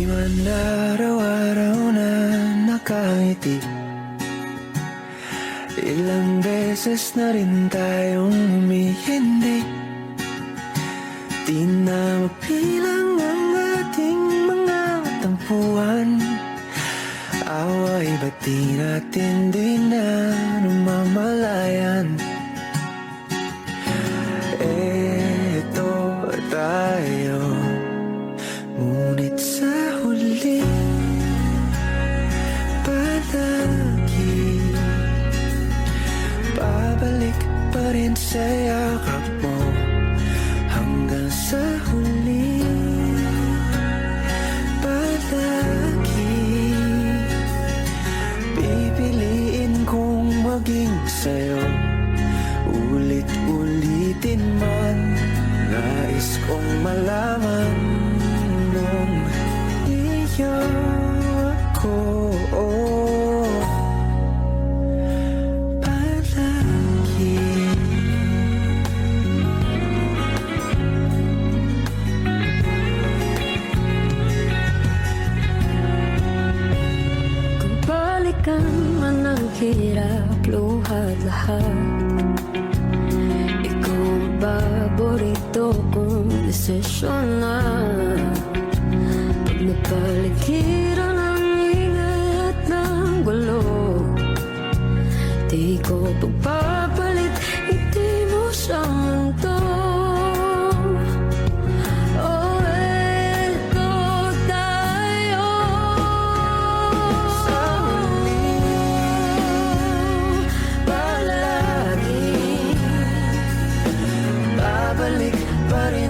Di man araw-araw na nakangiti, ilang beses na rin tayong humihindi. Di na mapilang ang ating mga tampuhan, away ba't di natin di na namamalayan? Eto tayo, ngunit sa huli palagi babalik pa rin sa yakap mo. Hanggang sa huli palagi pipiliin kong maging sa'yo. Ulit-ulitin man, nais kong malaman nung iyo ako. Man ang hirap, luhat lahat. Ikaw ang paborito kong desisyon na. Pag napaligiran ang ingay at ng gulo, di ko pagpapalit, hindi mo sa mundo.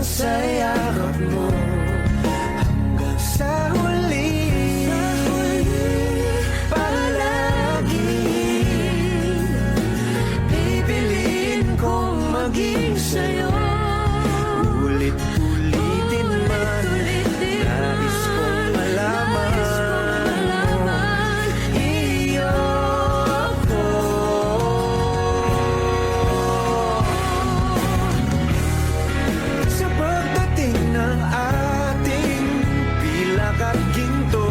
Sa yakap mo hanggang sa huli, palagi pipiliin kong maging sa'yo. Ulit-ulitin man, nais kong malaman iyo ako. Sa pagdating ng ating pilak at ginto,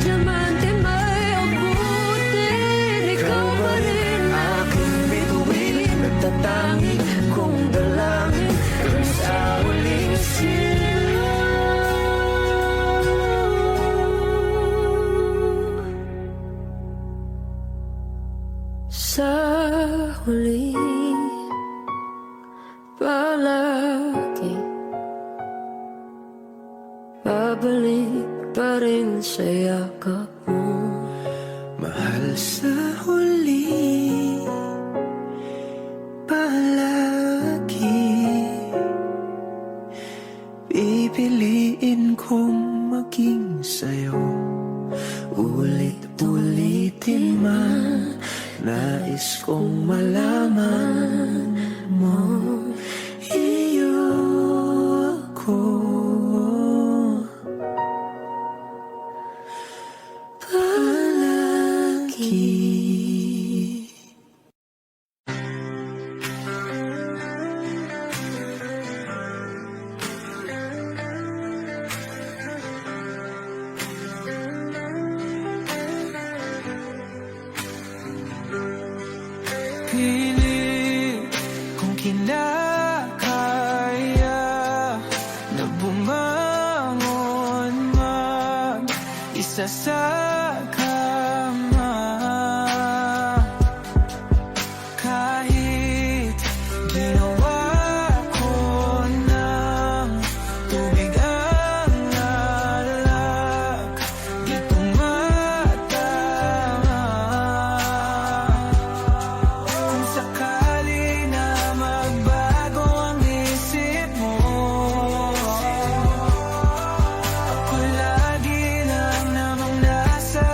diamante may abutin, ikaw pa rin aking bituin, nagtatangi kong dalangin hanggang sa huling silaw. Sa huli palagi babalik pa rin sa yakap mo. Mahal, sa huli palagi pipiliin kong maging sa'yo. Ulit-ulitin man, nais kong malaman mo iyo ako. Palagi. Pilit kong kinakaya na bumangon mag-isa sa kama. Kahit ginawa ko ng tubig ang alak, di tumatama. Kung sakali na magbago ang isip mo, ako lagi lang namang nasa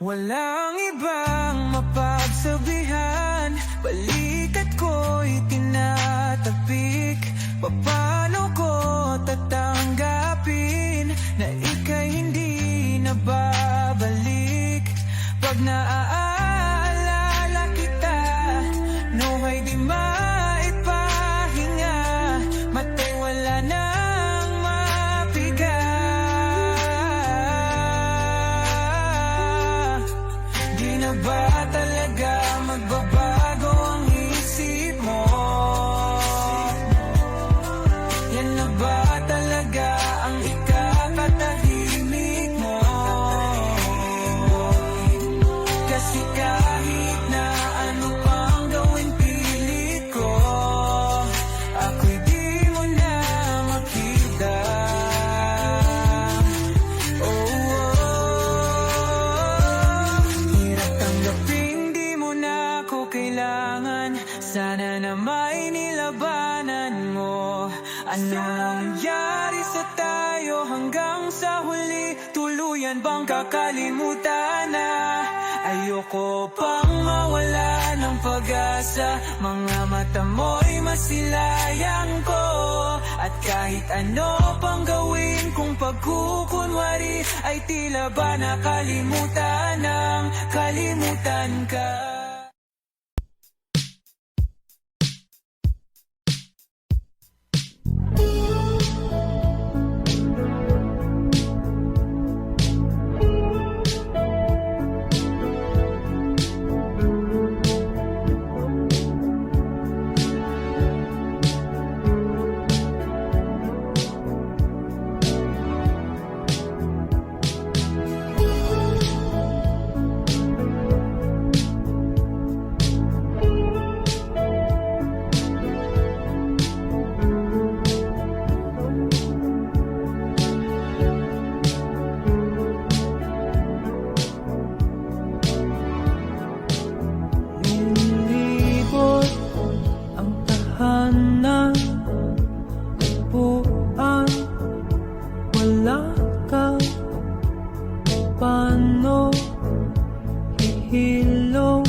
Walang ibang mapagsabihan, balikat ko'y tinatapik. Paano ko tatanggapin na ika'y hindi na babalik? Pag naaalala kita, nawa'y di maipahinga, mata'y wala nang mapiga. Di na ba talaga magbabago ang isip mo? Yan na ba talaga ang ikakatahimik mo? Kasi kahit na ano pang gawin pilit ko, ako'y di mo na makita. Hirap tanggaping di mo na ako kailangan. Sana na may nilabanan mo. Ano nangyari sa tayo hanggang sa huli? Tuluyan bang kakalimutan na? Ayoko pang mawala ng pag-asa. Mga mata mo'y masilayang ko. At kahit ano pang gawin kung pagkukunwari, ay tila ba nakalimutan ng kalimutan ka. Lilibot ang tahanan, upuan, wala ka. Paano hihilong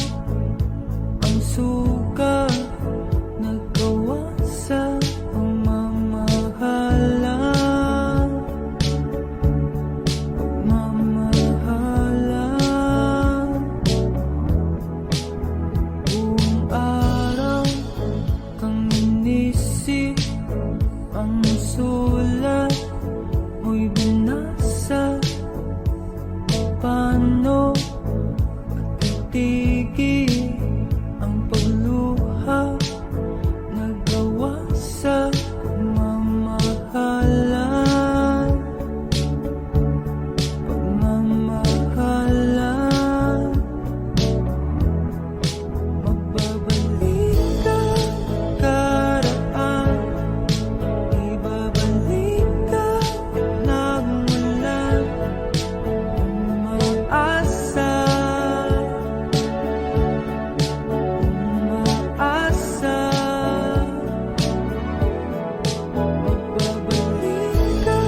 ang suka nagawa sa pagmamahalan? Buong araw kang inisip, ang sulat mo'y binasa. Paano matitigil ang pagluha nagawa sa pagmamahalan? Magbabalik ka karaan, ibabalik ka nagmula. Umaasa, umaasa. Magbabalik ka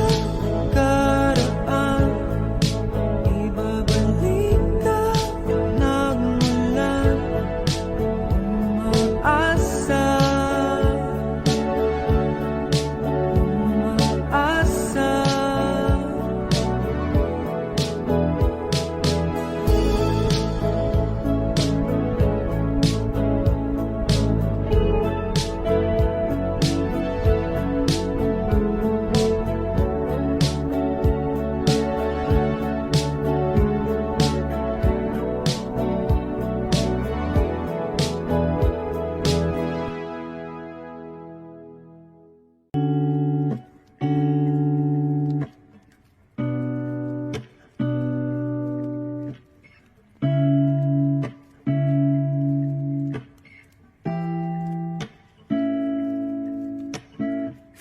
karaan, ibabalik ka nagmula. Umaasa, umaasa.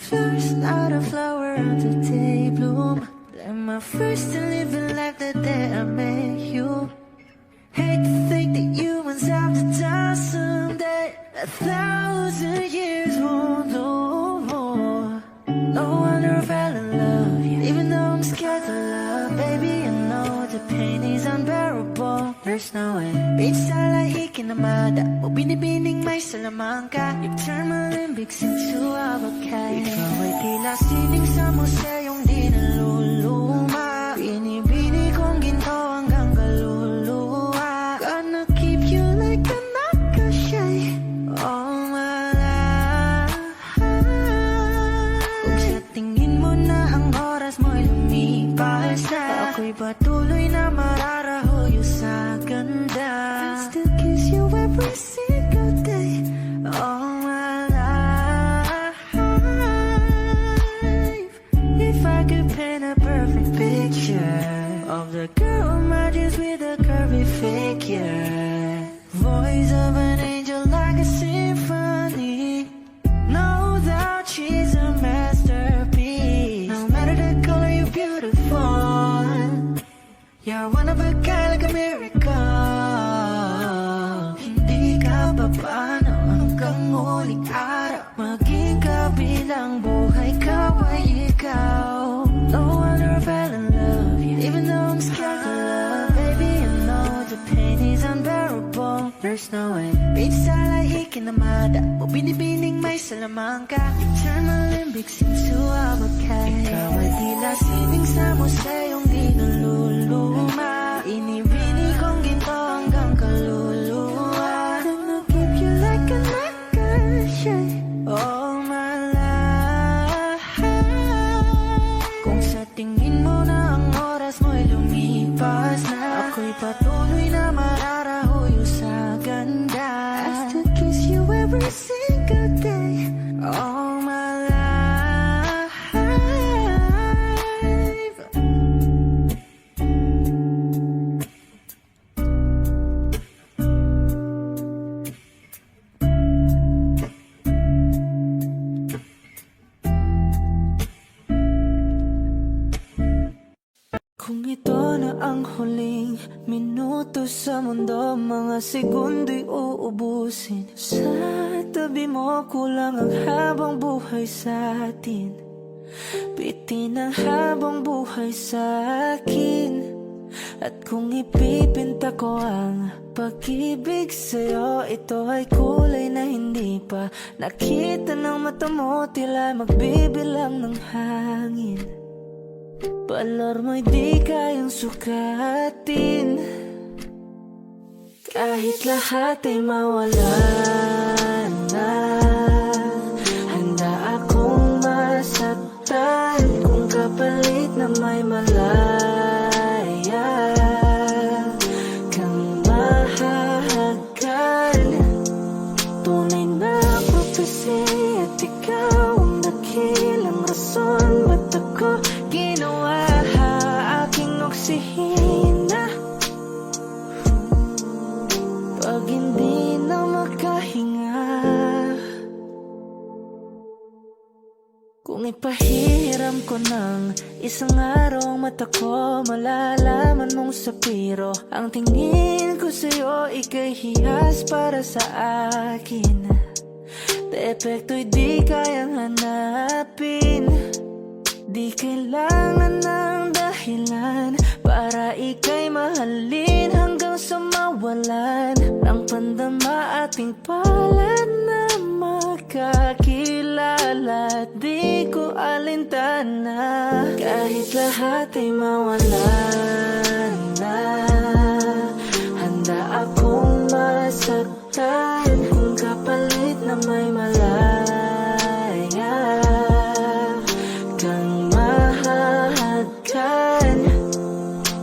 First out of flower until day bloom. Like my first to living life the day I met you. Hate to think that humans have to die someday. 1,000 years won't know more. No wonder I fell in love, even though I'm scared to love. Baby, I know the pain is unbearable. there's no way. Bitch, lahi kinamada o binibining may salamangka. You turn my limbics into avocado. Ikaw ay tila sining sa museyong di naluluma. Binibini kong ginto hanggang kaluluwa. Gonna keep you like a nakashay all my life. Kung sa tingin mo na ang oras mo'y lumipas na, ako'y patuloy na mararahoyo sa ganda. I still kiss you every single day all my life. If I could paint a perfect picture of the girl on my dreams with a curvy figure, voice of an angel like a symphony, no doubt she's a masterpiece. No matter the color, you're beautiful. You're one of a kind, like a miracle. Hindi ka pa paano hanggang muling araw, maging kabilang buhay ka ay ikaw. No wonder I fell in love, even though I'm scared to love. Baby, I know the pain is unbearable. There's no way. Bitch, sa lahi kinamada o binibining may salamangka. You turn my limbics into avocado. Ikaw ay tila sining sa museyong di naluluma. Inibini kong ginto hanggang kaluluwa. Gonna keep you like a nakashay all my life. Kung sa tingin mo na ang oras mo'y lumipas na, ako'y patuloy na mararahoyo sa ganda. I still kiss you every single day all my life. Kung ito na ang huling minuto sa mundo, mga segundo'y uubusin. Sa tabi mo kulang ang habang buhay sa atin. Bitin ang habang buhay sa akin. At kung ipipinta ko ang pag-ibig sa'yo, ito ay kulay na hindi pa nakita ng mata mo, tila magbibilang ng hangin. Balor mo'y di kayang sukatin, kahit lahat ay mawala na. Handa akong masaktan kung kapalit na may malaya kang mahahagan. Tunay na prophecy at ikaw ang dakilang rason ba't ako ginawa aking oksihina. Pag hindi na makahinga, kung ipahiram ko ng isang araw mata ko, malalaman mong sapiro ang tingin ko sa'yo, ika'y hiyas para sa akin. Depekto'y di kayang hanapin, di kailangan ng dahilan para ika'y mahalin hanggang sa mawalan ng pandama ating palad na makakilala. Di ko alintana kahit lahat ay mawalan na. Handa akong masaktan kung kapalit na may malaya kang mahahagan.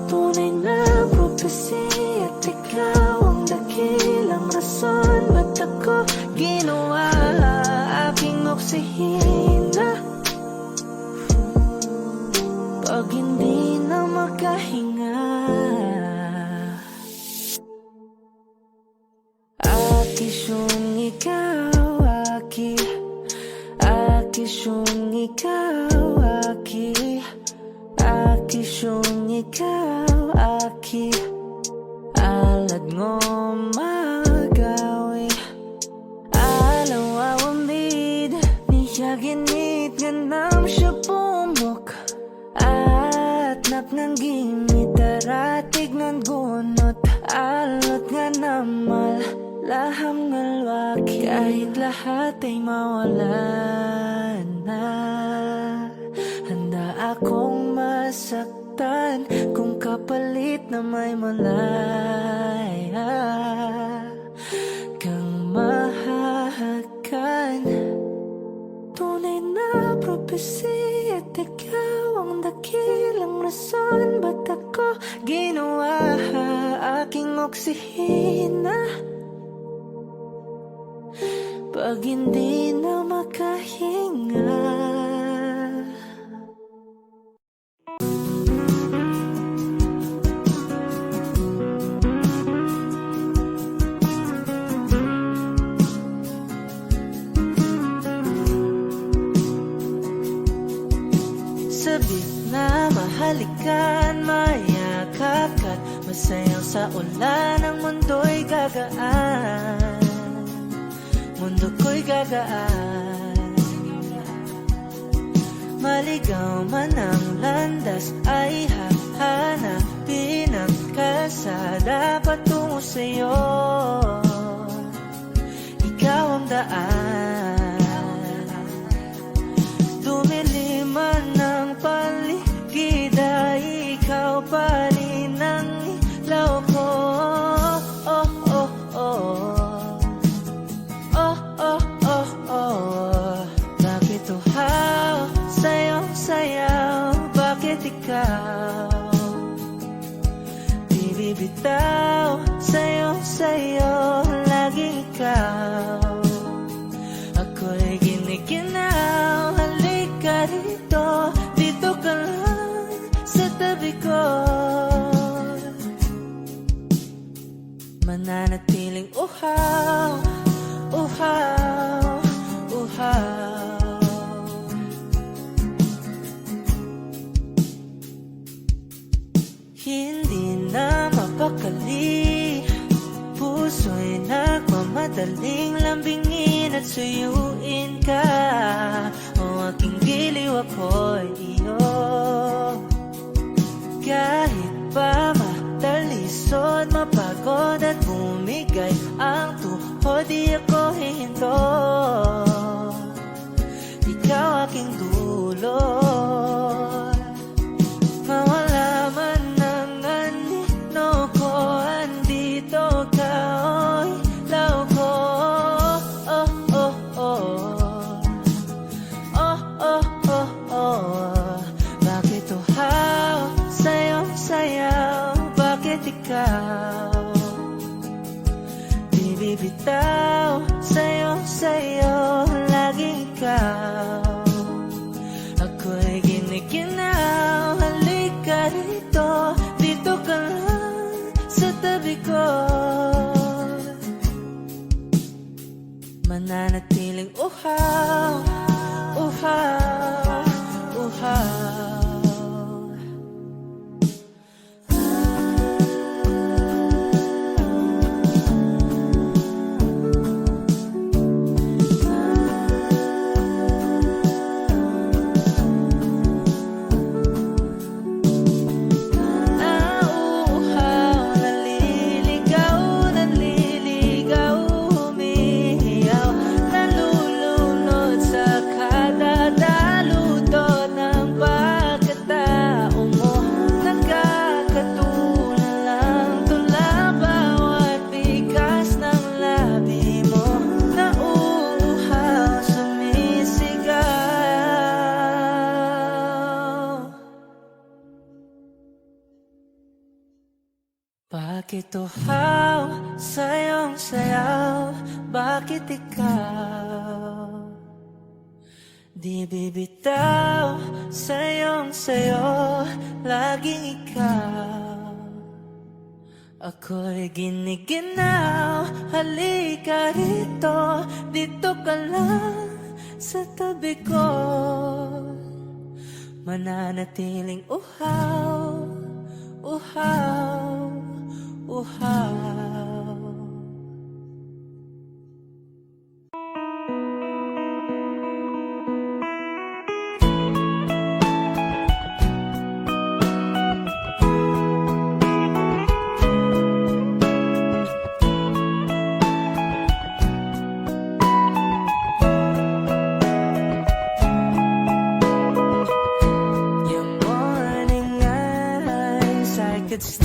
Tunay na prophecy at ikaw ang dakilang rason ba't ako ginawa aking oksihina. Pag hindi na makahinga, akisyong ikaw, akisyong ikaw, akisyong ikaw, alad ngo magawi, alaw awamid, niyaginit ganam siya pumok, at napnang gimit, daratig ng gunot, Laham ngalwaki kahit lahat ay mawala na. Handa akong masaktan kung kapalit na may malaya kang mahahagan. Tunay na propesya at ikaw ang dakilang rason ba't ako ginawa aking oksihina pag hindi na makahinga. Sabik na mahalikan, mayakap ka't masayang sa ulan ang mundo'y gagaan. Mundo ko'y gagaan. Maligaw man ang landas ay hahanapin ang kalsada patungo sa'yo. Ikaw ang daan. Dumilim man ang paligid ay ikaw pa rin ang ilaw ko. Oh, oh, oh. Bakit uhaw sa'yong sayaw? Bakit ikaw di bibitaw? Sa'yong sayo, laging ikaw. Ako'y giniginaw. Halika rito, dito ka lang sa tabi ko. Mananatiling uhaw, uhaw, uhaw. Hindi na mapakali, puso'y nagmamadaling lambingin at suyuin ka. O aking giliw ako'y iyo. Kahit pa matalisod, mapagod at bumigay ang tuhod, di ako hihinto. Ikaw aking dulot. Mawala man ang anino ko, andito ka, oy, law ko. Oh, oh, oh. Oh, oh, oh, oh. Bakit uhaw sa'yong sayaw? Bakit ikaw di bibitaw? Sa'yong sayo, laging ikaw. Ako'y giniginaw. Halika rito, dito ka lang sa tabi ko. Mananatiling uhaw, uhaw, uhaw. Bakit uhaw sa'yong sayaw? Bakit ikaw di bibitaw? Sa'yong sayo, laging ikaw. Ako'y giniginaw. Halika rito, dito ka lang sa tabi ko. Mananatiling uhaw, uhaw, uhaw.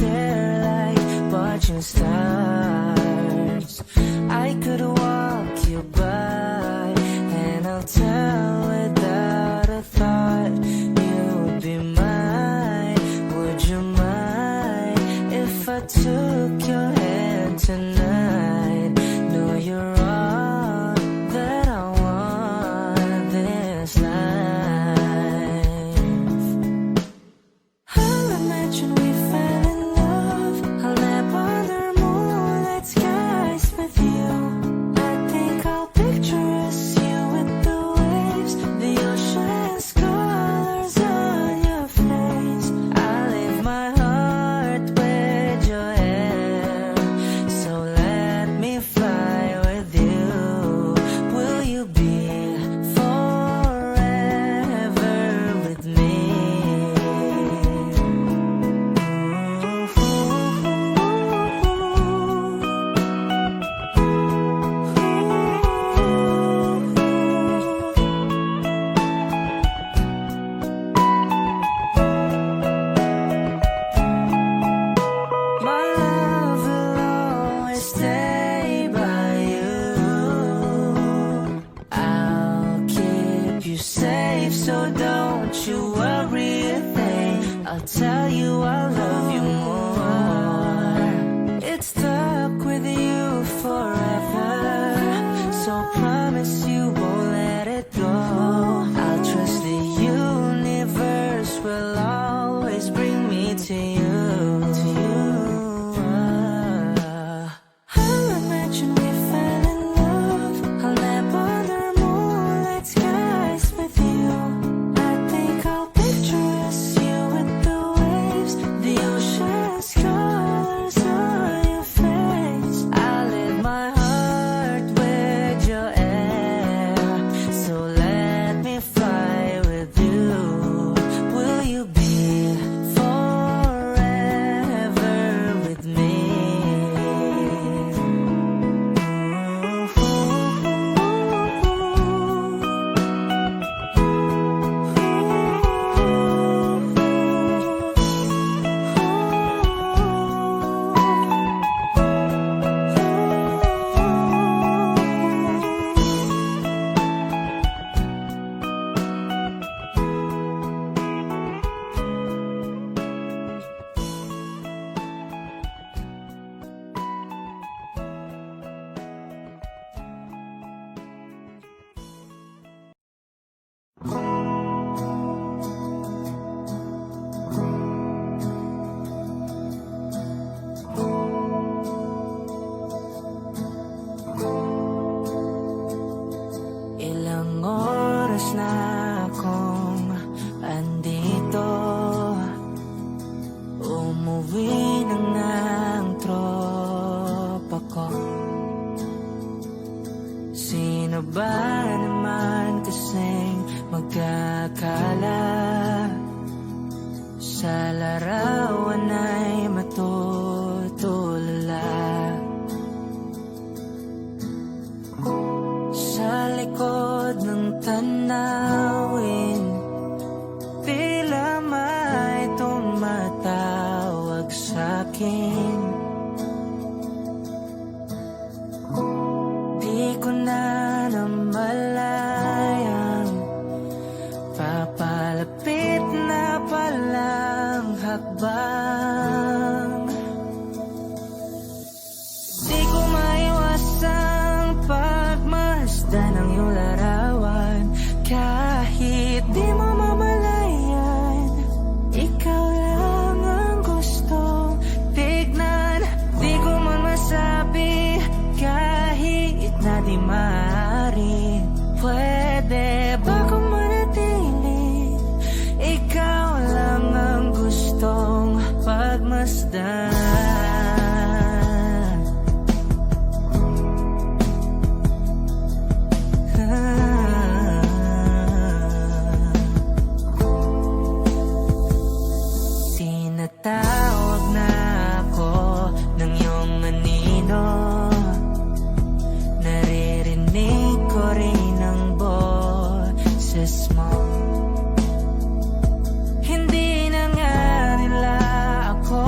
share like watching stars. I could walk you by, and I'll tell without a thought you would be mine. Would you mind if I took your hand tonight? No, you're all that I want this life. I'll imagine we fell in love. I'll nap under moonlit skies with you. I think I'll picture us, you with the waves, the ocean's colors on your face. I leave my heart with your hair, so let me fly with you. Will you be forever with me? My love will always stay by you. I'll keep you safe, so don't you worry a thing. I'll tell you I love you more. It's stuck with you forever, so promise you won't let it go. I'll trust the universe will always bring me to you. I'll imagine we fell in love. I'll nap under moonlit skies with you. I think I'll picture us, you with the waves, the ocean's colors on your face. I leave my heart with your air, so let me fly with you. Will you be forever with me? Ilang oras na akong andito, umuwi na nga ang tropa ko. Sino ba naman kasing magkakala sa larawan ay matutulala? Sa likod ng tanawin, tila may tumatawag sa'kin. Di ko na namalayang papalapit na palang hakbang. Di ko maiwasang pagmasdan ng iyong larawan. Kahit di mo mamalayan, ikaw lang ang gustong tignan. Di ko man masabi kahit na di maaari. Pwede ba kung manatili? Ikaw lang ang gustong pagmasdan. Tinatawag na ako ng iyong anino. Naririnig ko rin ang boses mo. Hindi na nga nila ako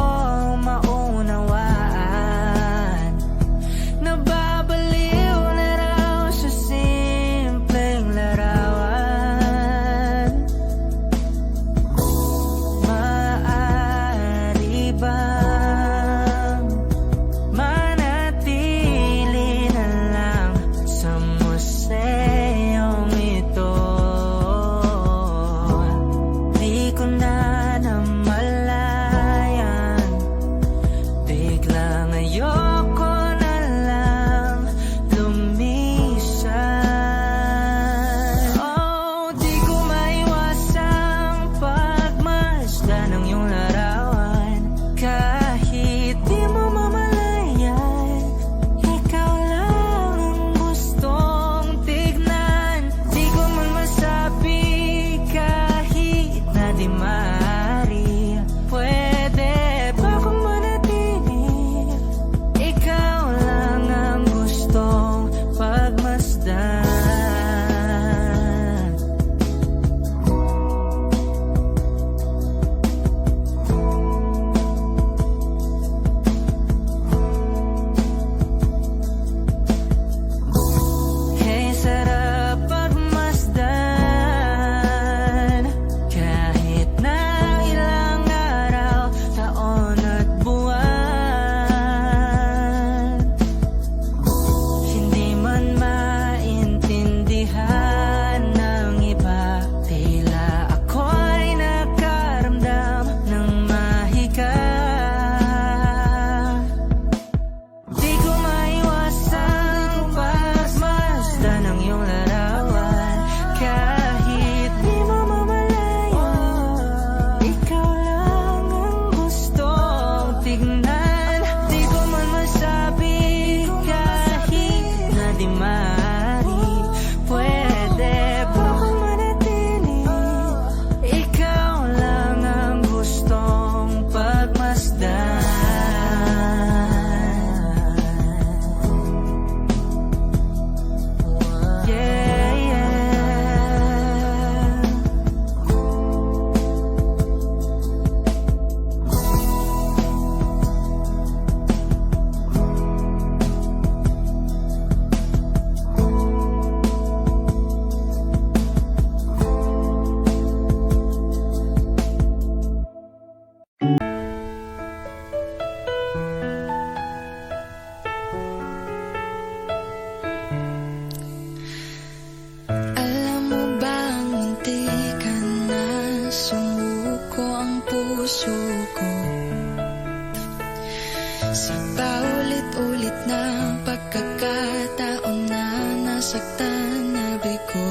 Sa paulit-ulit na pagkakataon na nasaktan na bigo,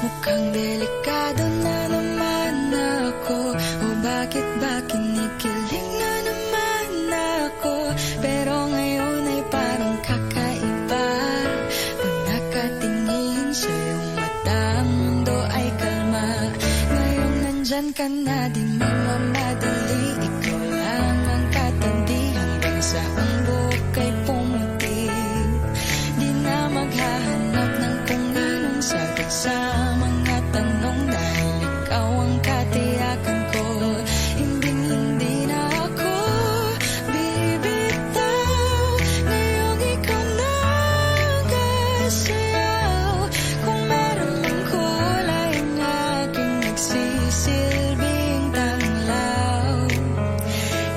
mukhang delikado na naman ako. O bakit ba kinikilig na naman ako? Pero ngayon ay parang kakaiba. Pag nakatingin sa iyong mata, ang mundo ay kalma. Ngayong nandyan ka na, di mamamadali. Ikaw lang ang katabi hanggang sa ang buhok ay pumuti. Di na maghahanap ng kung anong sagot sa mga tanong, dahil ikaw ang katiyakan ko. Hindi na ako bibitaw. Ngayong ikaw na ang kasayaw. Kung meron mang kulay ang aking nagsisilbing tanglaw.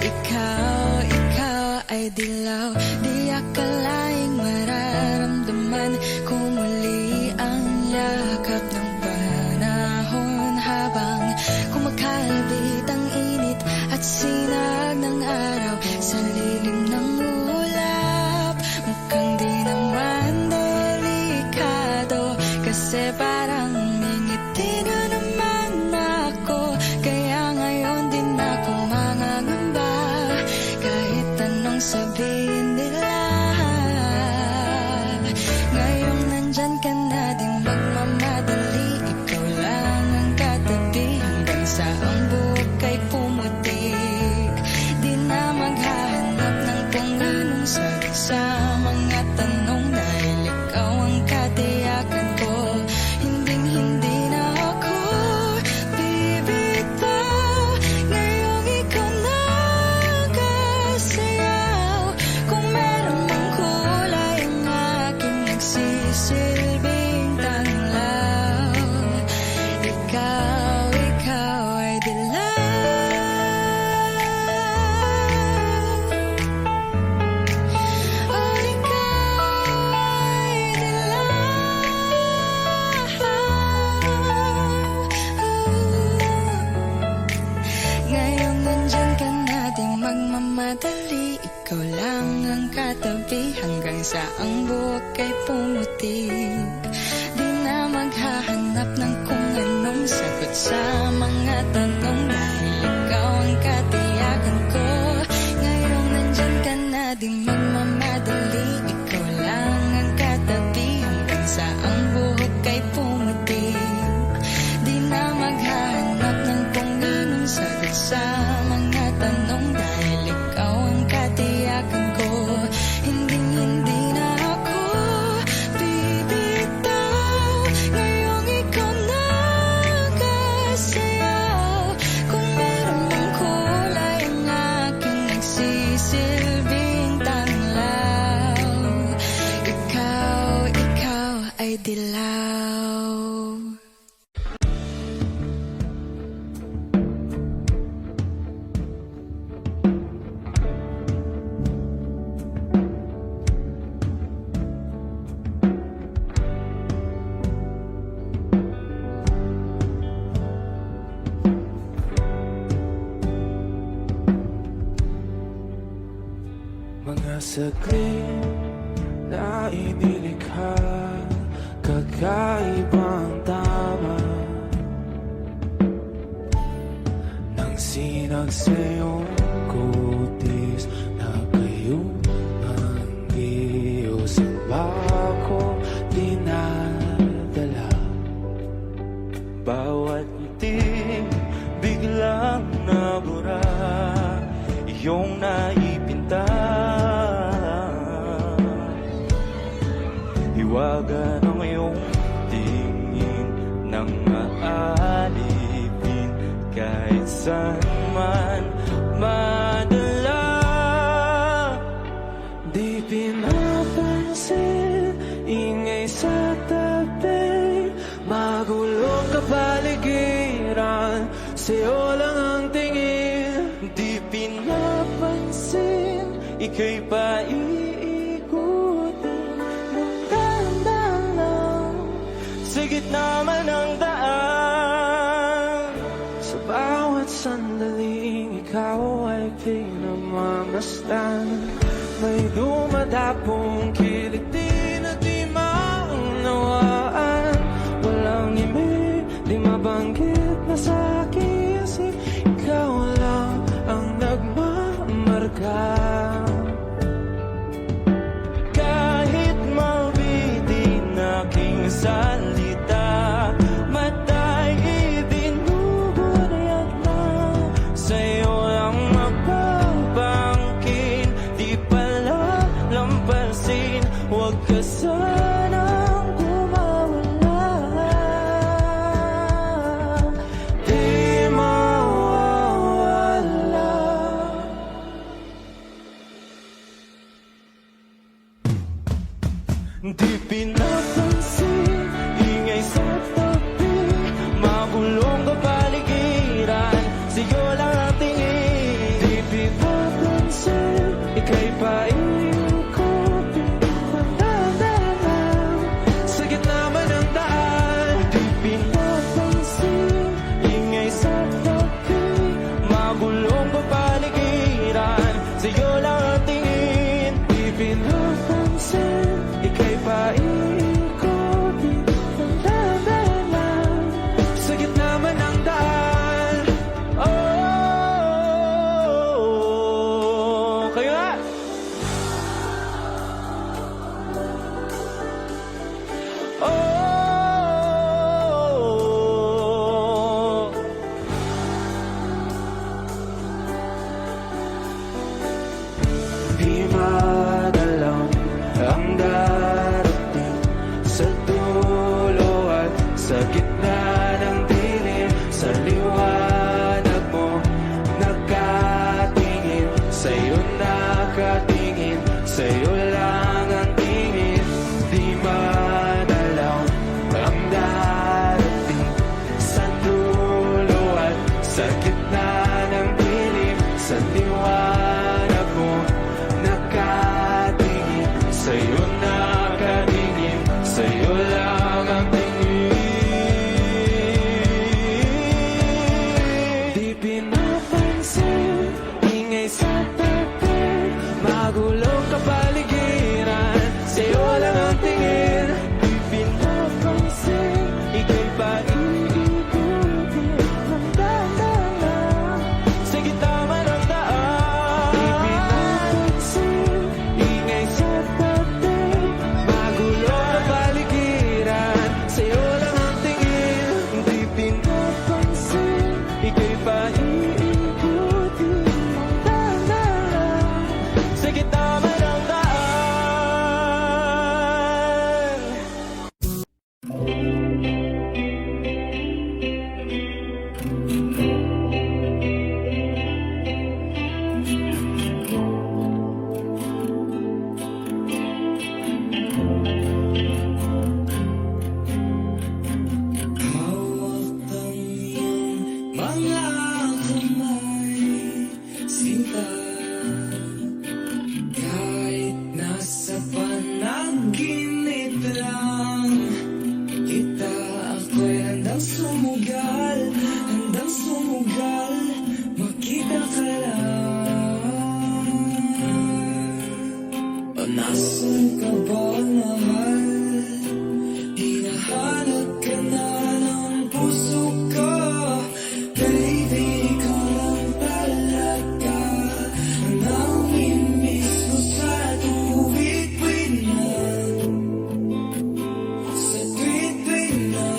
Ikaw ay dilaw. Di akalaing mararamdaman ko muli ang yakap ng panahon, habang kumakalbit ang init at sinag ng araw sa lilim ng ulap. Mukhang di naman delikado, kasi parang mingiti na naman ako. Kaya ngayon din ako mangangamba, kahit anong sabihin nila. Ngayong nandyan ka na, di magmamadali. Ikaw lang ang katabi hanggang sa ang buhok ay pumutik. Di na maghahanap ng kung anong sagot sa mga tanong, dahil ikaw ang katiyakan ko. Hindi na ako bibitaw. Ngayong ikaw na ang kasayaw. Kung meron mang kulay ang aking nagsisilbing tanglaw. Ikaw ay dilaw. Oh, ikaw ay dilaw. Ngayong nandyan ka na, di magmamadali. Ikaw lang ang katabi hanggang sa ang buhok ay pumutik. Di na maghahanap ng kung anong sagot sa mga tanong, dahil ikaw ang katiyakan ko. Ngayong nandyan ka na, di magmamadali. Ikaw lang ang katabi hanggang sa ang buhok ay pumutik. Di na maghahanap ng kung anong sagot sa mga tanong, dahil ikaw ang katiyakan ko. Hindi na ako bibitaw. Ngayong ikaw na ang kasayaw. Kung meron mang kulay ang aking nagsisilbing tanglaw. Ikaw ay dilaw. Mga saglit na inilikha, kakaibang tama nang sinag sa iyong kutis na kayo ang Diyos ang bako dinadala. Bawat ngiti biglang nabura, iyong naipinta. Hiwaga ng iyong tingin nang maalipin, kahit saan man madala. Di pinapansin, ingay sa tabi, magulong kapaligiran, sa'yo lang ang tingin. Di pinapansin, ika'y paiikutin ng dahan-dahan lang, sa gitna man ng daan. Sa bawat sandaling ikaw ay pinamamasdan, mastan. May dumadapong kiliti na di maunawaan. Walang imig, di mabanggit na sa aking isip. Ikaw lang ang nagmamarka. Kahit mabitin aking salita, matay ibinubunayag na. Sa'yo lang magbabangkin, di pala lampasin. Huwag ka sanang kumawala. Di mawawala. Di pinapansin, ingay sa tabi, magulong kapaligiran, sa'yo lang ang tingin. Di pinapansin, ika'y paikutin, mandadalang sa gitna man ng daan. Di pinapansin, ingay sa tabi, magulong kapaligiran, sa'yo lang ang tingin. Di pinapansin, ika'y paikutin, mandadalang sa gitna man ng daan. Oh, kayo nga! Oh, di madalaw ang darating sa dulo at sa gitna ng dilim. Sa liwanag mo nakatingin, sa'yo nakatingin, sa'yo lang ang tingin. Di madalaw ang darating sa dulo at sa gitna ng dilim. Sa liwanag mo nakatingin, sa'yo nakatingin, sa'yo lang ang tingin. Di pinapansin, ingay sa tabi, magulong kapaligiran, sa'yo lang ang tingin. Di pinapansin, ika'y paikutin, mandadalang sa gitna man ng daan. Di pinapansin, ingay sa tabi, magulong kapaligiran, sa'yo lang ang tingin. Di pinapansin, ika'y paikutin, mandadalang sa gitna man ng daan. Mga kamay, sinta, kahit nasa panaginip lang kita, ako'y handang sumugal, makita ka lang. O nasan ka ba, mahal? Hinahanap ka na ng puso ko. Baby, ikaw lang talaga ang namimiss ko sa tuwid-tuwid na, sa tuwid-tuwid na.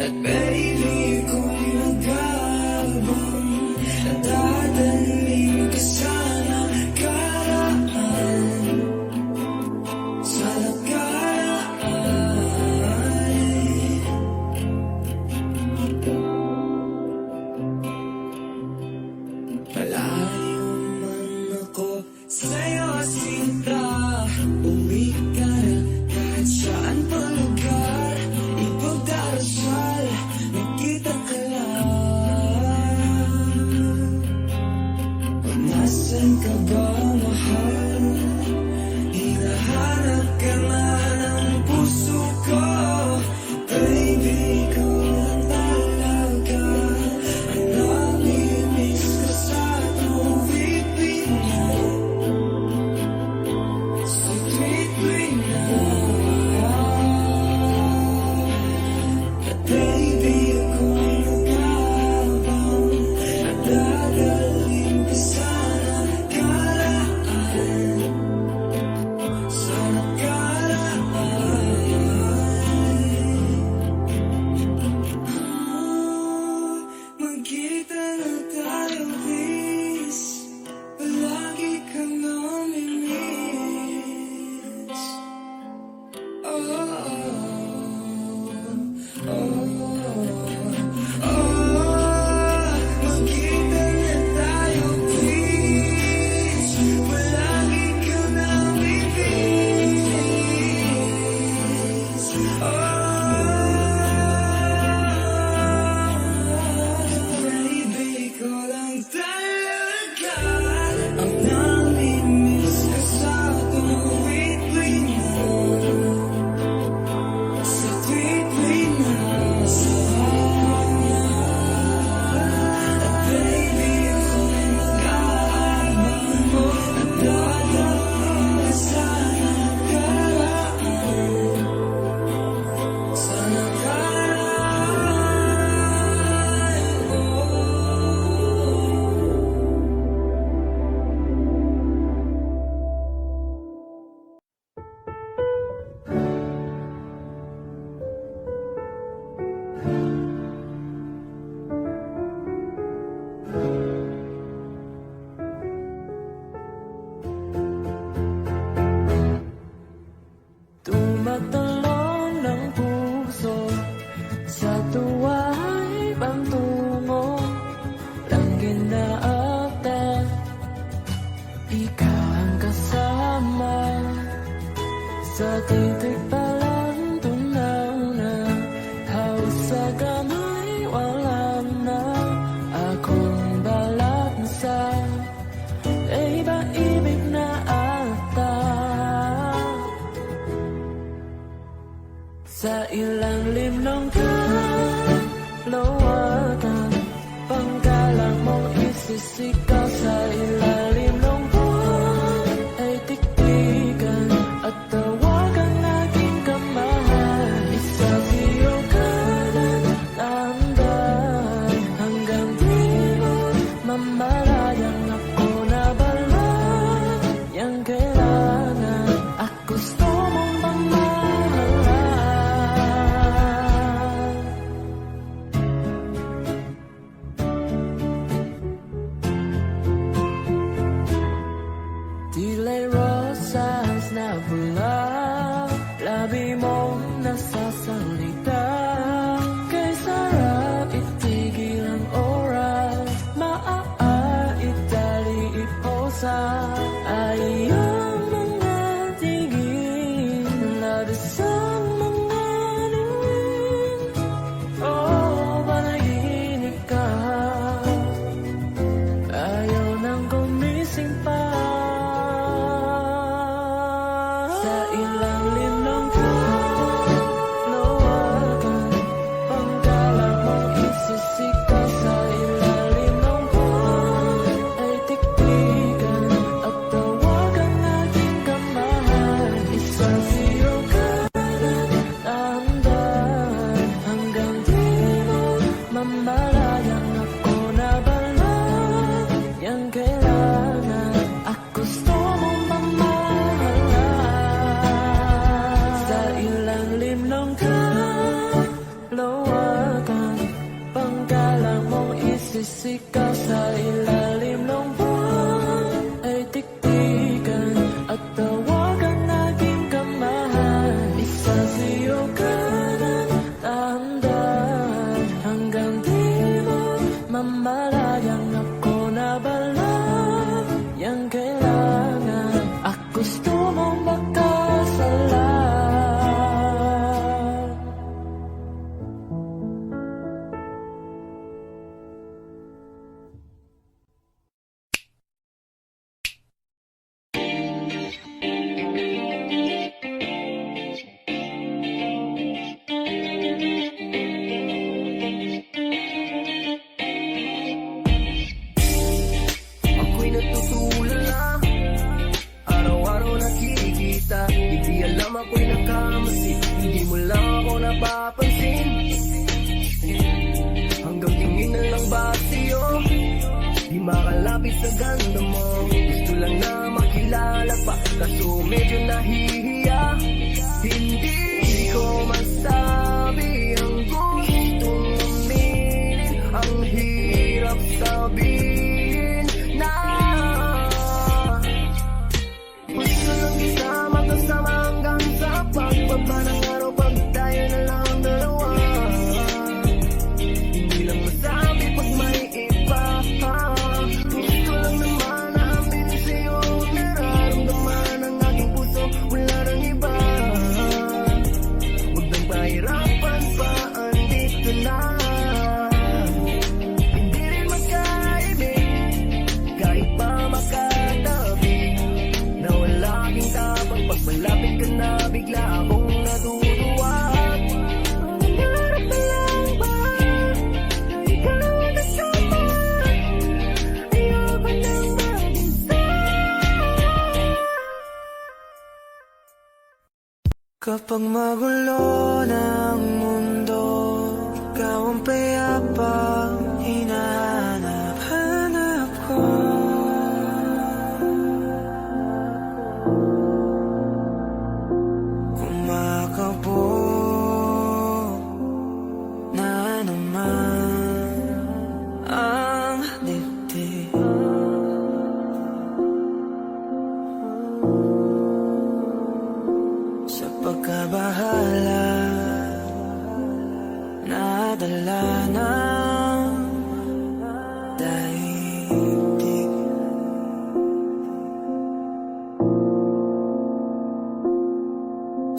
At baby, ako'y nag-aabang, nadadaling ka sana karaan, sa nakaraan. Malayo man ako sa'yo, sinta, uwi ka na kahit saan pa lugar. Ipagdarasal, nakita ka lang. O nasan ka ba, mahal? Hinahanap ka na ng puso ko. Baby, ikaw lang talaga ang namimiss ko ilalim ng kalawakan, panggalang mong isisigaw sa ilalim ng buwan ay tiktikan at tawagan aking kamahal. Isabiyo ka ng dahan-dahan hanggang di mo mamalayang ako na bala. Yang kailangan at gusto mong mamahalan. Tila'y rosas na bula, labi mong nasasalita. Kay sarap itigil ang oras, maaitali iposa. Ayang mga tingin, labis ang mga ningin. Oh, panaginip ka, ayaw nang gumising pa. Sa ilalim ng kalawakan, panggalang mong isisigaw sa ilalim ng buwan ay tiktikan at tawagan aking kamahal. Isabiyo ka ng dahan-dahan hanggang di mo mamalayang ako na bala. Yang kailangan at gusto mong mamahalan. Sa ilalim ng kalawakan, panggalang mong isisigaw sa ilalim ng buwan ay tiktikan at tawagan aking kamahal. Isabiyo ka ng dahan-dahan hanggang di mo mamalayang ako na bala. Yang kailangan at gusto mong makasalan. Ako'y natutulala, araw-araw nakikita. Hindi alam ako'y nakamasi, hindi mo lang ako napapansin. Hanggang tingin na lang ba sa'yo, di makalapit sa ganda mo. Gusto lang na makilala pa, kaso medyo nahihiya. Hindi ko masabi ang gustong aminin, ang hirap sabihin na gusto lang isama kasama hanggang sa pagbaba ng araw pag tayo na lang ang dalawa. Hindi lang masabi pag may iba. Gusto lang naman na aminin sa'yo ang nararamdaman ng aking puso, wala nang iba. Huwag nang pahirapan pa, andito na. Hindi rin magkaibig kahit pa makatabi. Nawala aking tapang pag malapit ka na, bigla akong natutuwa. Nangarap na lang ba na ikaw ang kasama? Ayoko nang mag-isa. Kapag magulo ng mundo, ikaw ang payapang hinahanap-hanap ko. Kumakabog na naman ang dibdib. Sa pagkabahala, nadala ng daigdig.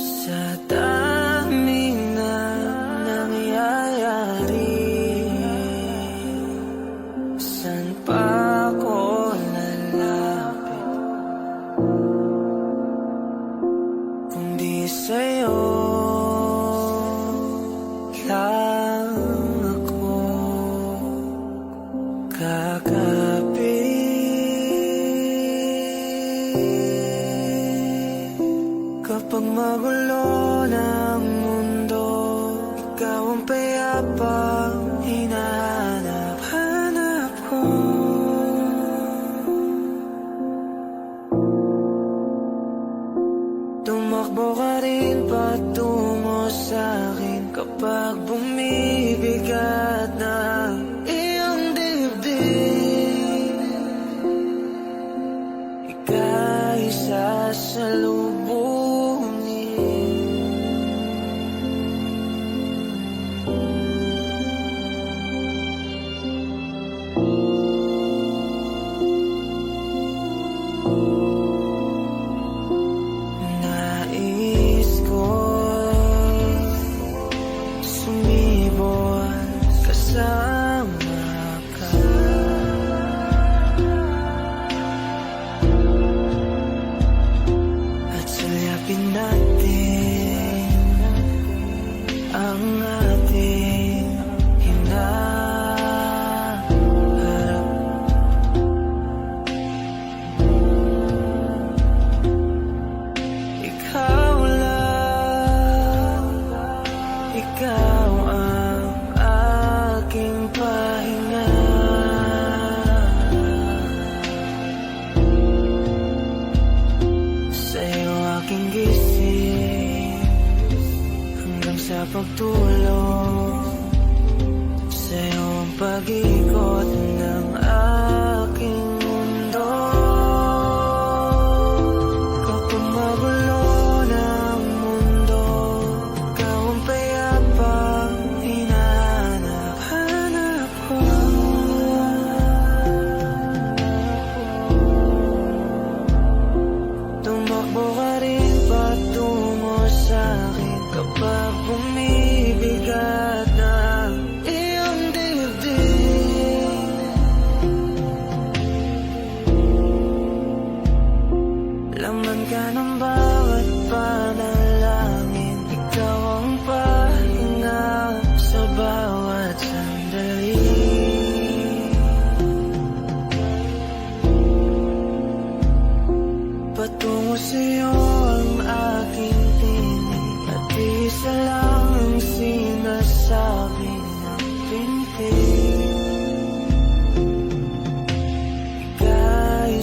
Sa dami na nangyayari, saan pa ako lalapit kung di sa'yo? magulo ng mundo, ikaw ang payapang hinahanap-hanap ko. Tumakbo ka rin patungo sa'kin kapag bumibigat na iyong dibdib. Ika'y sasalubungin. Nais ko sumibol kasama ka. At sayapin natin ang ating hinaharap. Ikaw lang, ikaw ang aking pahinga. Sa'yo aking gising hanggang sa pagtulog. Sa'yo ang pag-ikot ng aking mundo. Kapag magulo ng mundo, ikaw ang payapang hinahanap-hanap ko. Tumakbo ka rin patungo sa'kin kapag bumibigat na iyong dibdib. Laman ka ng bawat panalangin, ikaw ang pahinga sa bawat sandali. Patungo sa'yo ang aking tinig, at isa lang ang sinasabi ng pintig. Ika'y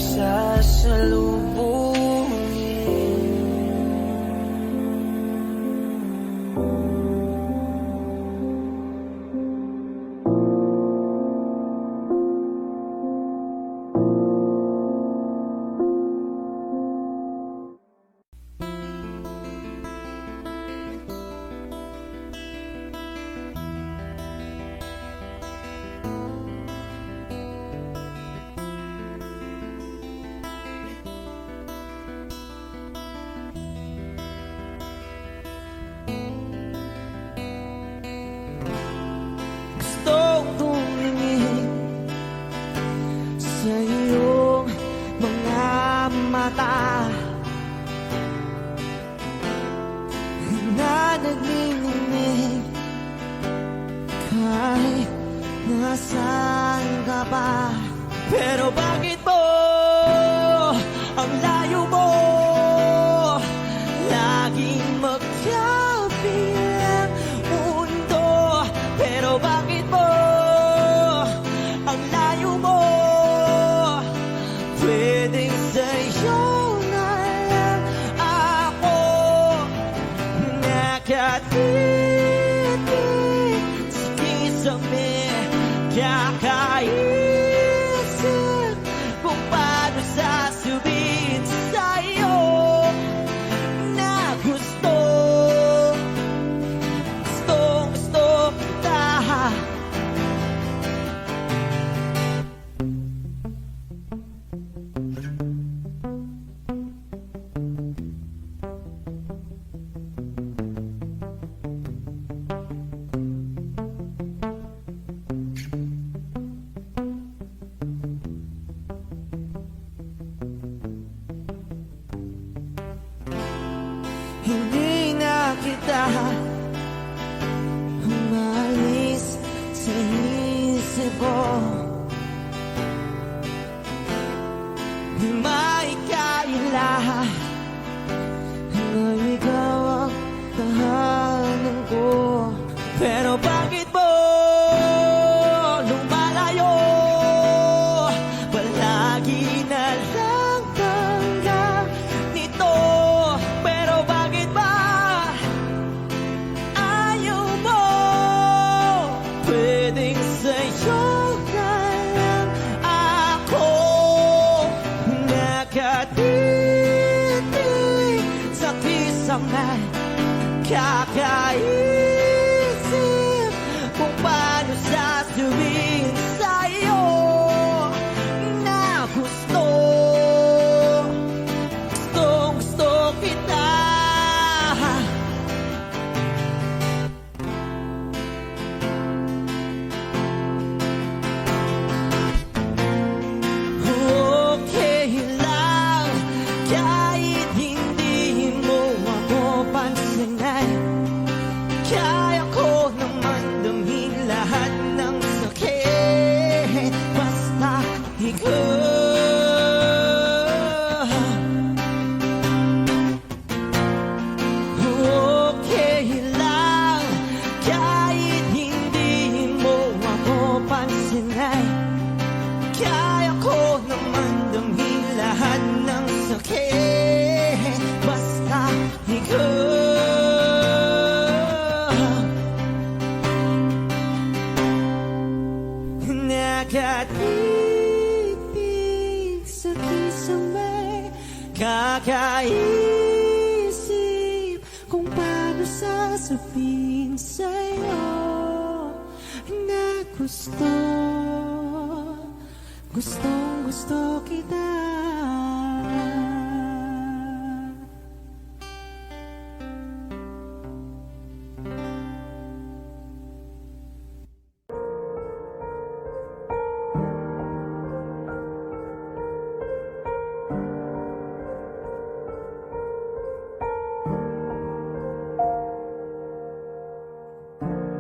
Gustong tumingin sa iyong mga mata na nagniningning kahit nasaan ka pa. Pero bakit mo ang layo mo laging magkabilang mundo? Pero bakit mo ang layo mo pwedeng sa'yo na lang ako nakatitig sa kisame, kakaisip kung paano sasabihin sa'yo na gustong gusto kita. Hindi na kita umalis sa isip ko. May kaila na ikaw may kakaisip kung paano sasabihin sa'yo na gusto kita. Okay lang kahit hindi mo ako pansinin, kaya ko naman damhin lahat ng sakit basta ikaw. Okay lang kahit hindi mo ako pansinin, kaya ko naman damhin lahat ng sakit basta ikaw. Nakatitig sa kisame, kakaisip kung paano sasabihin sa'yo na gustong kita.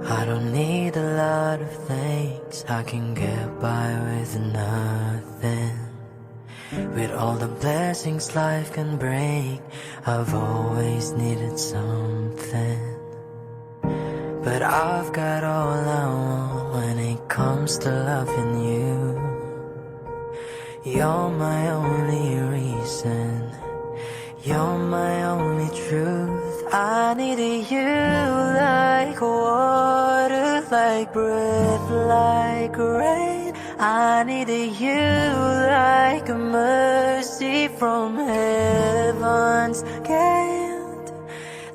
I don't need a lot of things, I can get by with nothing. With all the blessings life can bring, I've always needed something. But I've got all I want when it comes to loving you. You're my only reason, you're my only truth. I needed you like water, like breath, like rain. I needed you like a mercy from heaven's gate.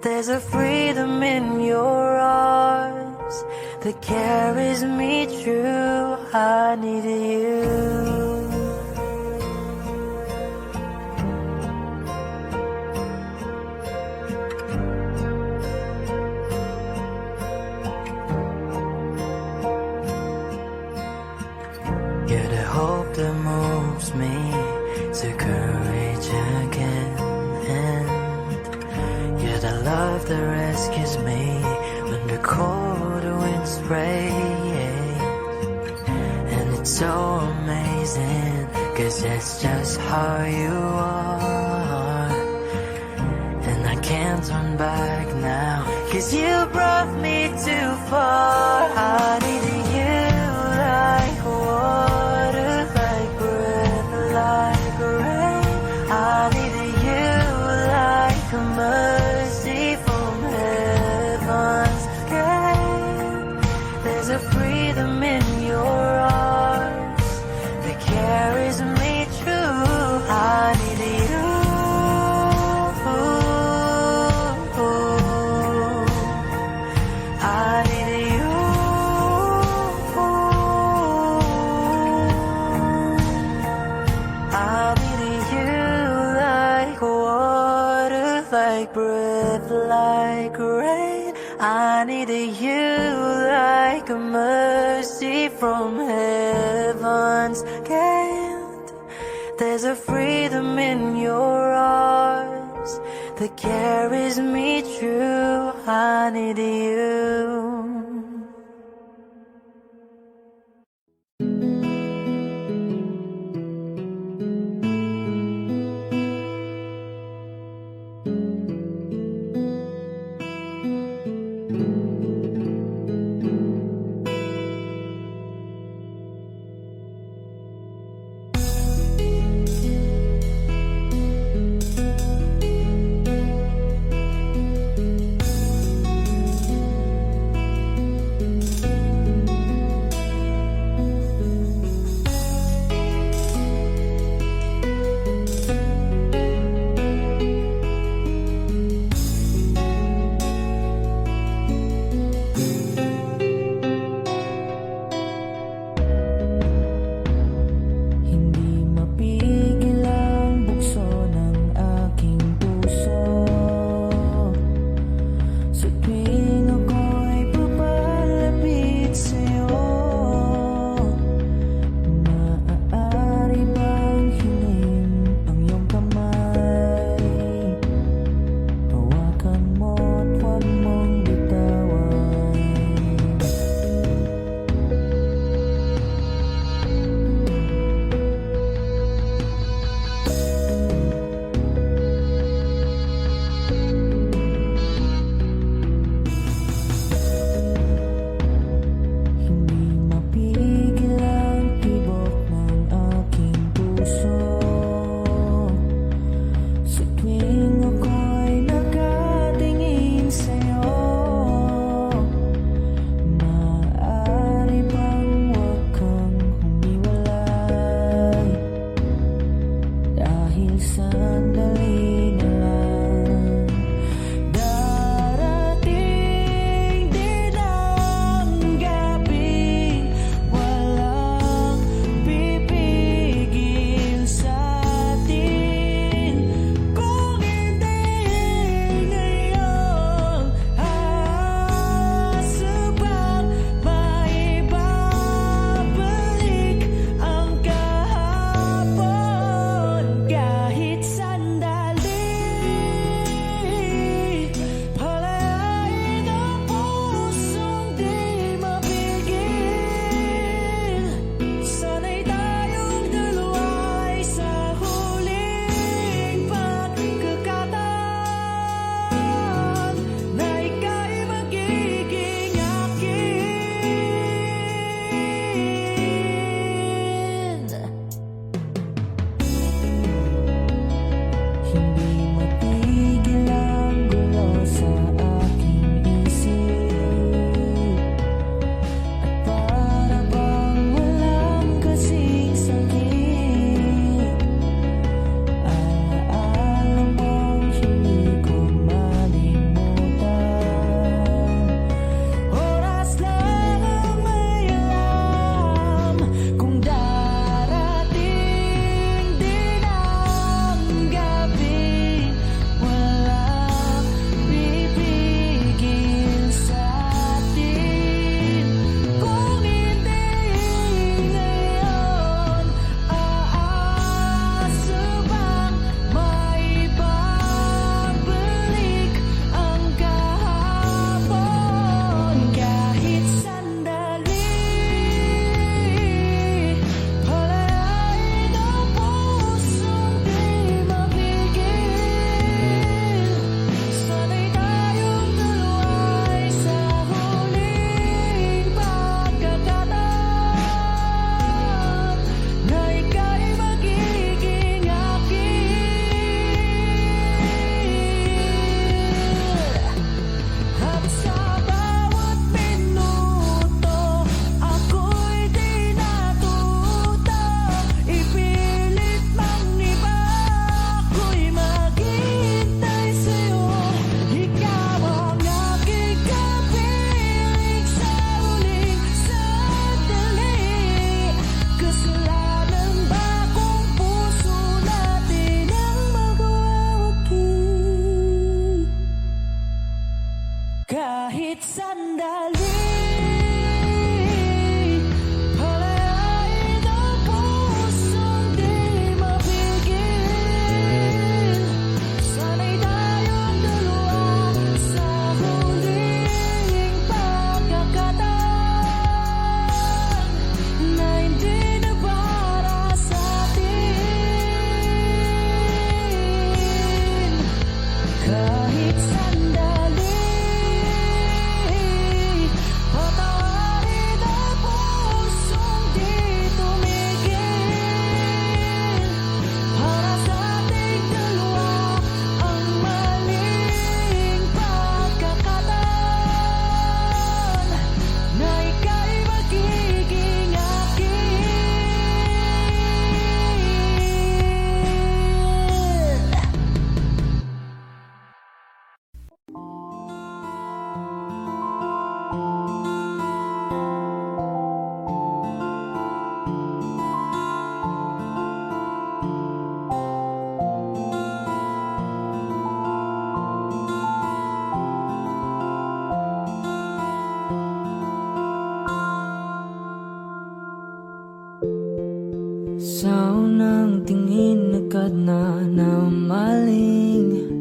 There's a freedom in your arms that carries me through. I needed you. You're the hope that moves me to courage again, and you're the love that rescues me when the cold winds rain. And it's so amazing, 'cause that's just how you are. And I can't turn back now, 'cause you brought me too far. I needed you like water, like breath, like rain. I needed you like a mercy from heaven's gate. There's a freedom in your arms that carries me through. I needed you. I needed you. I needed you like water, like breath, like rain. I needed you like a mercy from heaven's gate. There's a freedom in your arms that carries me through. I needed you. ang tingin agad na namaling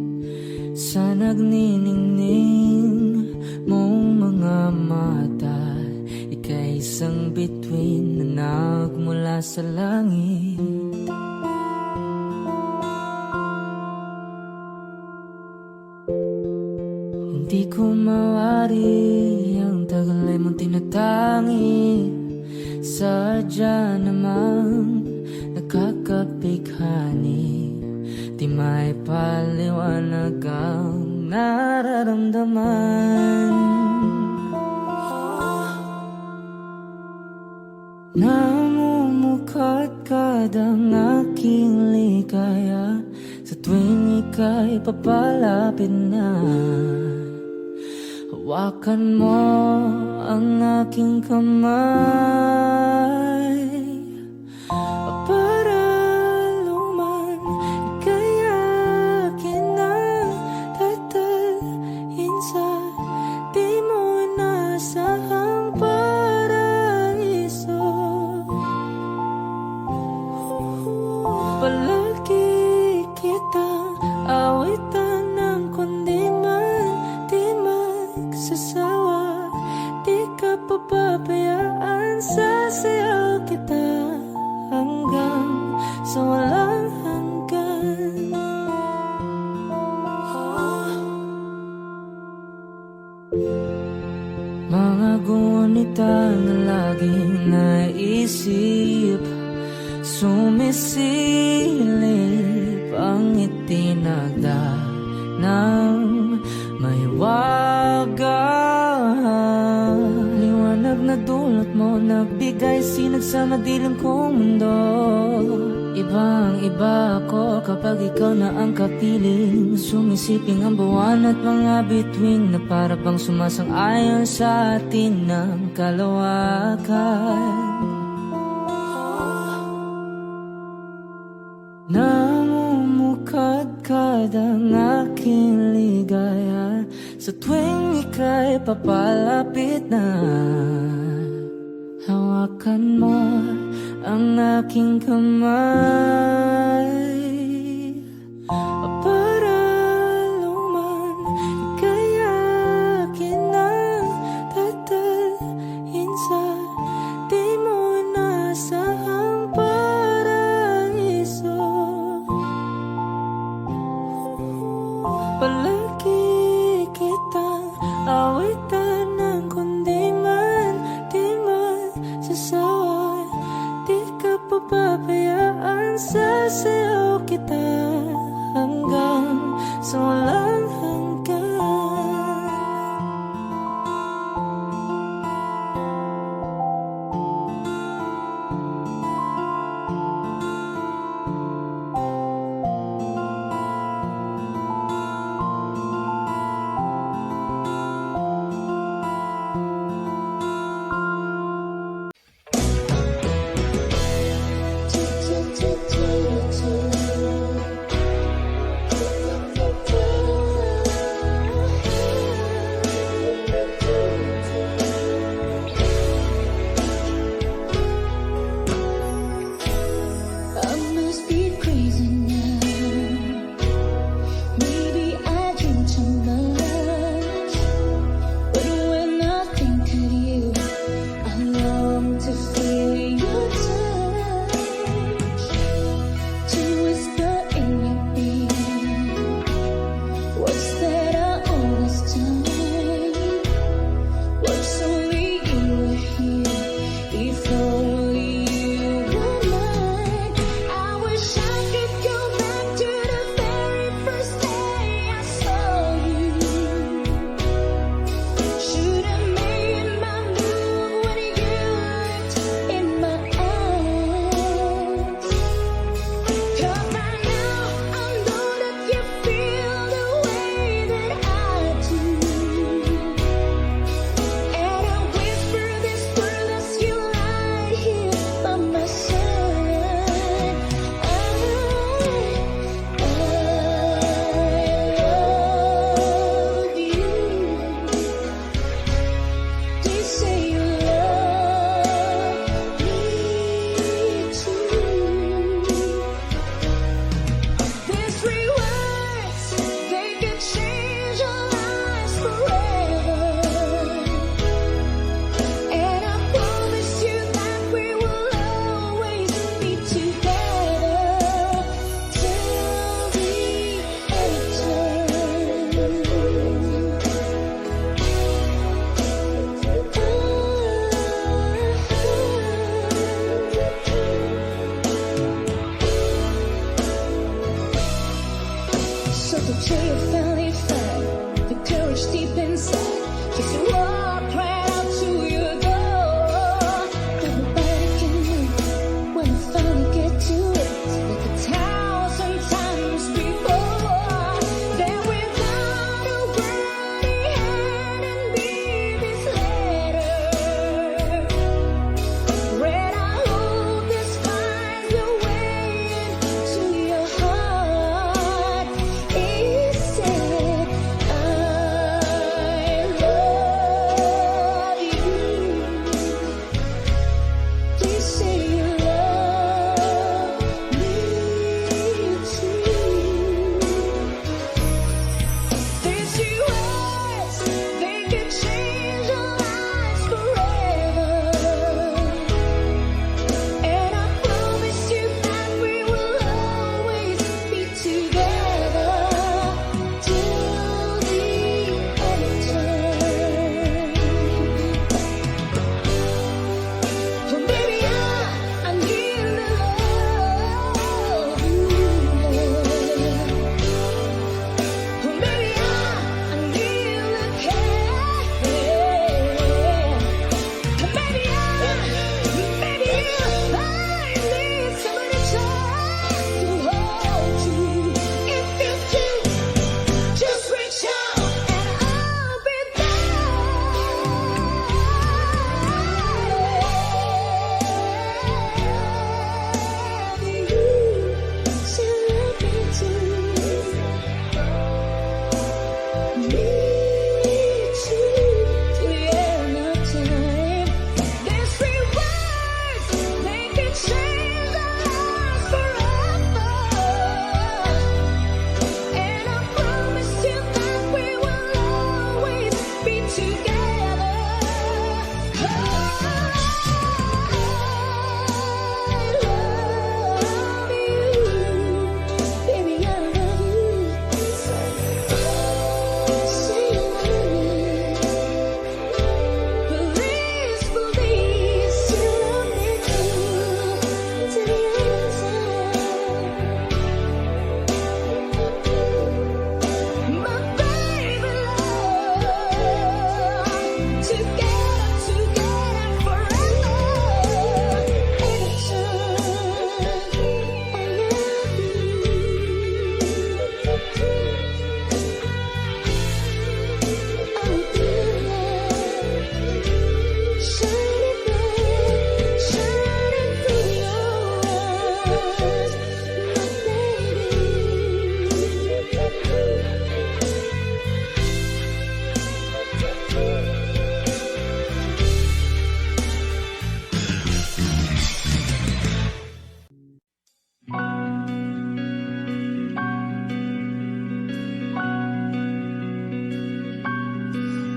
sa nagniningning mong mga mata. Ika'y isang bituin na nagmula sa langit. Hindi ko mawari ang tagal ay mong tinatangi. Sadya namang nakakapighani. Di may paliwanag ang nararamdaman. Namumukadkad ang aking ligaya sa tuwing ika'y papalapit na. Hawakan mo ang aking kamay para luman ika'y akin na tatalhin sa di mo inasahang paraiso. Palagi kitang awitan ng kundi man di magsasawa. Di ka papabayaan, sasayaw kita hanggang sa walang hanggan. Mga gunita na laging naisip, sumisilip ang itinagda ng may wagang liwanag na dulot mo, nagbigay sinag sa madilim kong mundo. Ibang iba ako kapag ikaw na ang kapiling, sumisiping ang buwan at mga bituin na para bang sumasang-ayon sa atin ng kalawakan. Namumukadkad ang aking ligaya sa tuwing ika'y papalapit na. Hawakan mo ang aking kamay para luman ika'y akin na tatalhin sa di mo inasahang paraiso. Palagi kitang awitan ng kundi man di magsasawa. Di ka papabayaan, sasayaw kita hanggang sa walang hanggan. I must be crazy now. Maybe I drink too much. But when I think of you, I long to feel your touch, to whisper in your ear words that are all this time. Words only you were here, if only you were mine. I wish I till you finally find the courage deep inside. Just to walk right out to your door. Nobody can win when you finally get to it. Like 1,000 times before. Then without a word in hand and be this letter. Red, I hope this finds your way into your heart. It said, I love you. Please say you love me too. These few words, they could change our lives forever. And I promise you that we will always be together till the end of time. So baby, I need to love you. So baby, I need to care. Maybe I need somebody to hold you. If you do, just reach out and I'll be there. You still love me too. Me too, till the end of time. These 3 words, they could change our lives forever. And I promise you that we will always be together. I love you, baby, I love you. Say you love me. Please, please, you love me too. To the end of time. My baby love. Together forever.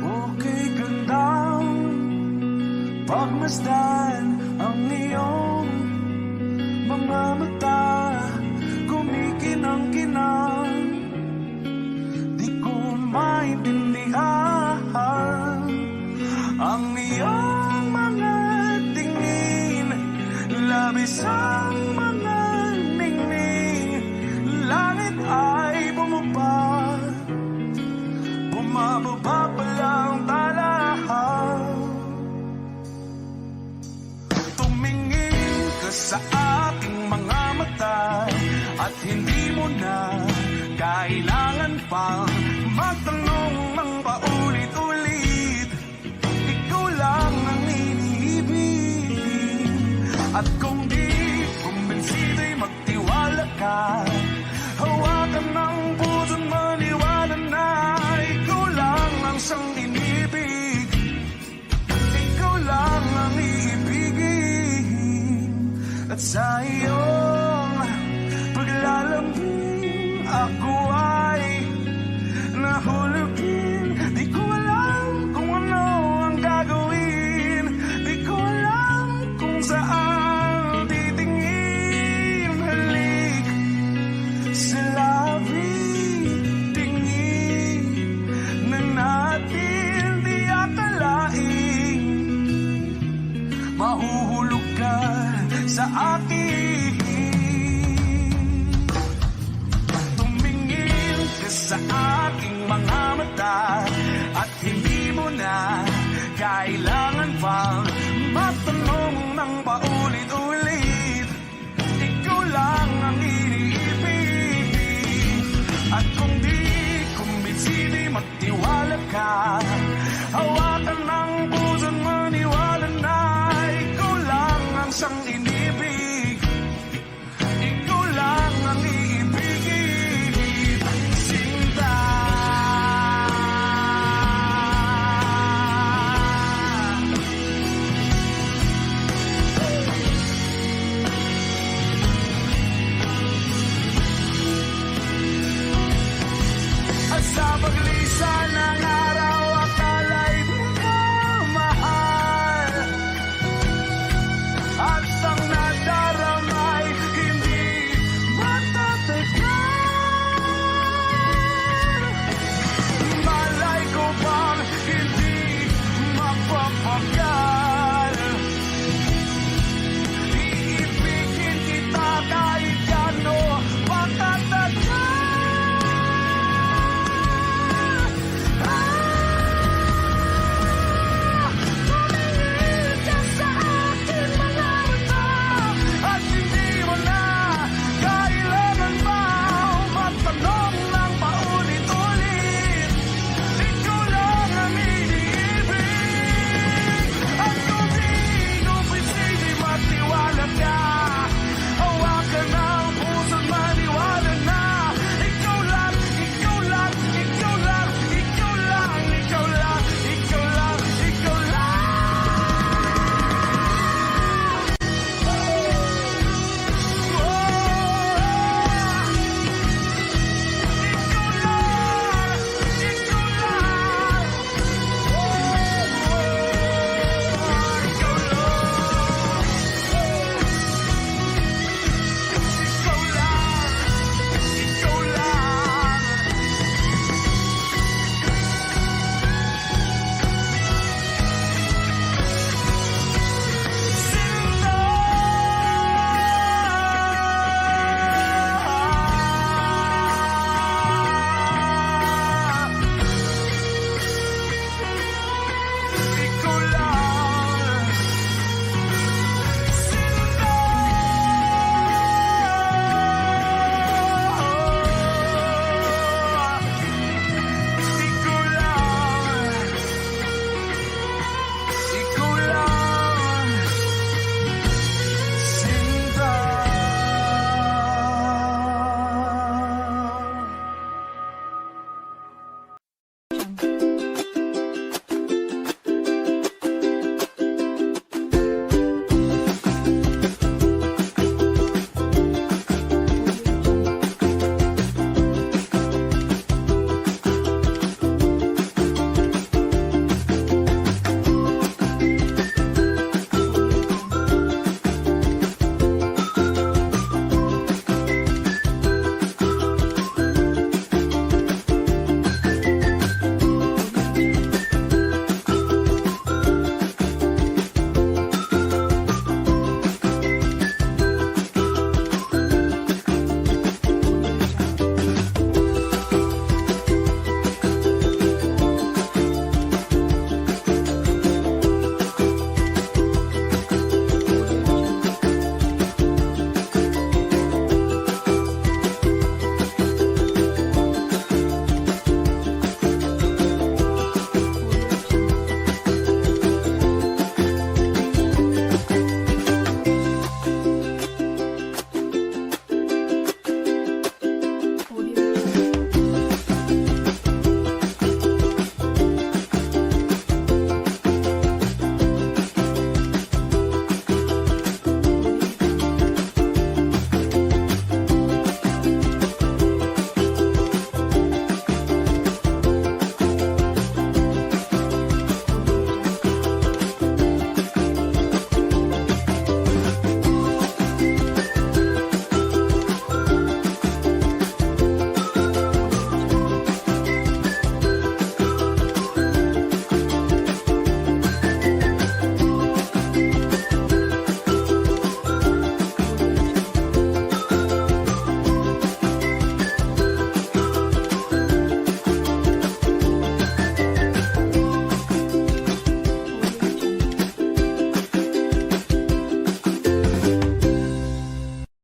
Okay gandang pagmasdan ang iyong mga mata. Kumikinang-kinang, di ko maintindihan ang iyong mga tingin. Labis ang mga ningning, langit ay bumaba, bumababa pa lang talahaw. Tumingin ka sa aking mga mata at hindi mo na kailangan pang magtanong ng paulit-ulit. Ikaw lang ang iniibig. At kung di kumbinsido'y magtiwala ka, hawakan ng puso't maniwala na ikaw lang ang siyang inibig. Ikaw lang ang iibigin. At sa iyo